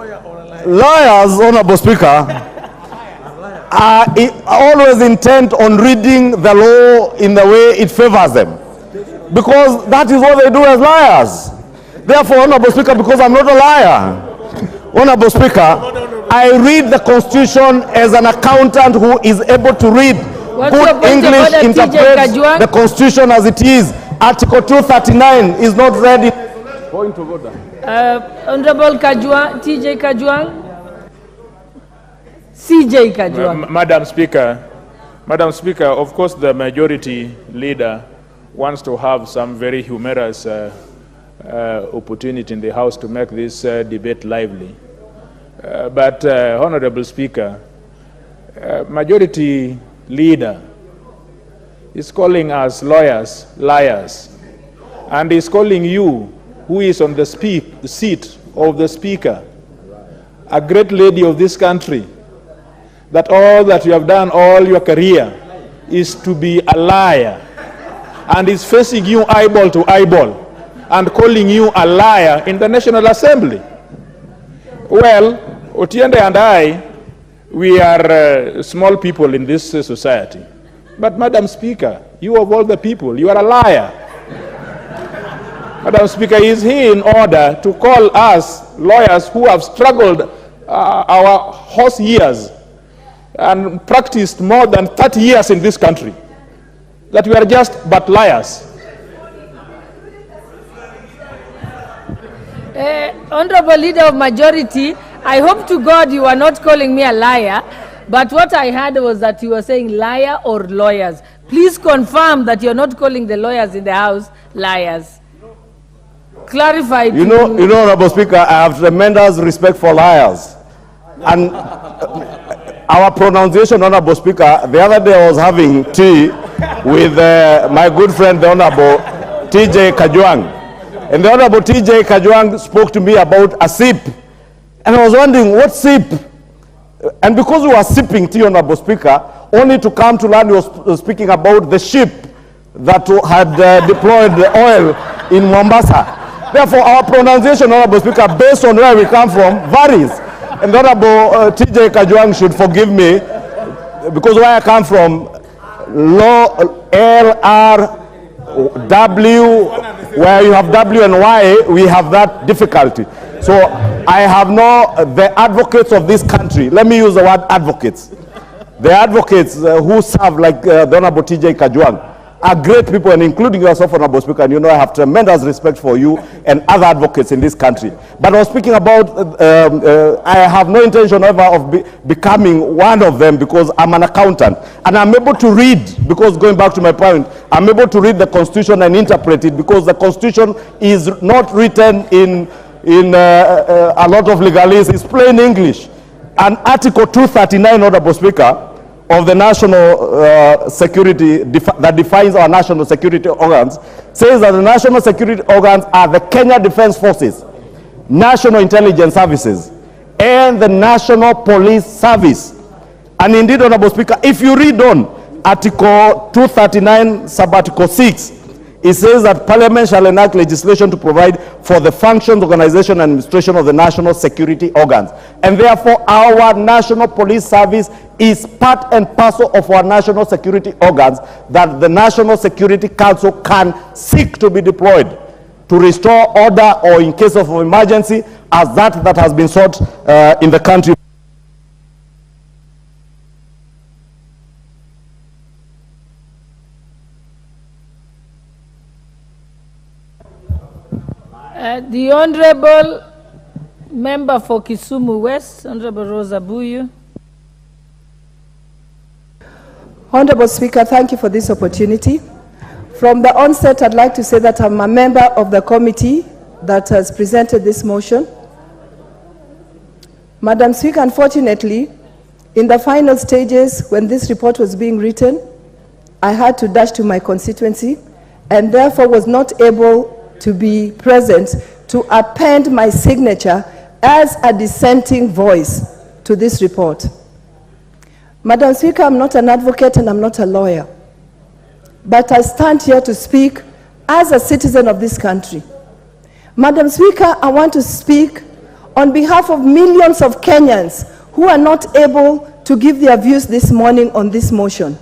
Lawyers, Honorable Speaker, are always intent on reading the law in the way it favors them, because that is what they do as lawyers. Therefore, Honorable Speaker, because I'm not a liar, Honorable Speaker, I read the Constitution as an accountant who is able to read good English, interpret the Constitution as it is. Article 239 is not read in... Point of order. Honorable Kajwang, TJ Kajwang. CJ Kajwang. Madam Speaker, of course the majority leader wants to have some very humorous opportunity in the House to make this debate lively. But Honorable Speaker, majority leader is calling us lawyers liars, and is calling you, who is on the seat of the Speaker, a great lady of this country, that all that you have done all your career is to be a liar, and is facing you eyeball to eyeball and calling you a liar in the National Assembly. Well, Otiende and I, we are small people in this society. But Madam Speaker, you of all the people, you are a liar. Madam Speaker, is he in order to call us lawyers who have struggled our horse years and practiced more than 30 years in this country, that we are just but liars? Honorable Leader of Majority, I hope to God you are not calling me a liar, but what I heard was that you were saying liar or lawyers. Please confirm that you're not calling the lawyers in the House liars. Clarify. You know, Honorable Speaker, I have tremendous respect for liars. And our pronunciation, Honorable Speaker, the other day I was having tea with my good friend, the Honorable TJ Kajwang. And the Honorable TJ Kajwang spoke to me about a sip. And I was wondering, what sip? And because we were sipping tea, Honorable Speaker, only to come to learn he was speaking about the ship that had deployed the oil in Mombasa. Therefore, our pronunciation, Honorable Speaker, based on where we come from, varies. And the Honorable TJ Kajwang should forgive me, because where I come from, LRW, where you have W and Y, we have that difficulty. So I have the advocates of this country, let me use the word advocates. The advocates who serve, like the Honorable TJ Kajwang, are great people, and including yourself, Honorable Speaker, and you know I have tremendous respect for you and other advocates in this country. But I was speaking about, I have no intention ever of becoming one of them, because I'm an accountant. And I'm able to read, because going back to my point, I'm able to read the Constitution and interpret it, because the Constitution is not written in a lot of legalese. It's plain English. And Article 239, Honorable Speaker, of the national security, that defines our national security organs, says that the national security organs are the Kenya Defense Forces, National Intelligence Services, and the National Police Service. And indeed, Honorable Speaker, if you read on Article 239, Sub-Article 6, it says that Parliament shall enact legislation to provide for the functions, organization, and administration of the national security organs. And therefore, our National Police Service is part and parcel of our national security organs that the National Security Council can seek to be deployed to restore order, or in case of emergency, as that has been sought in the country. The Honorable Member for Kisumu West, Honorable Rosa Buyu. Honorable Speaker, thank you for this opportunity. From the onset, I'd like to say that I'm a member of the committee that has presented this motion. Madam Speaker, unfortunately, in the final stages, when this report was being written, I had to dash to my constituency, and therefore was not able to be present to append my signature as a dissenting voice to this report. Madam Speaker, I'm not an advocate and I'm not a lawyer, but I stand here to speak as a citizen of this country. Madam Speaker, I want to speak on behalf of millions of Kenyans who are not able to give their views this morning on this motion.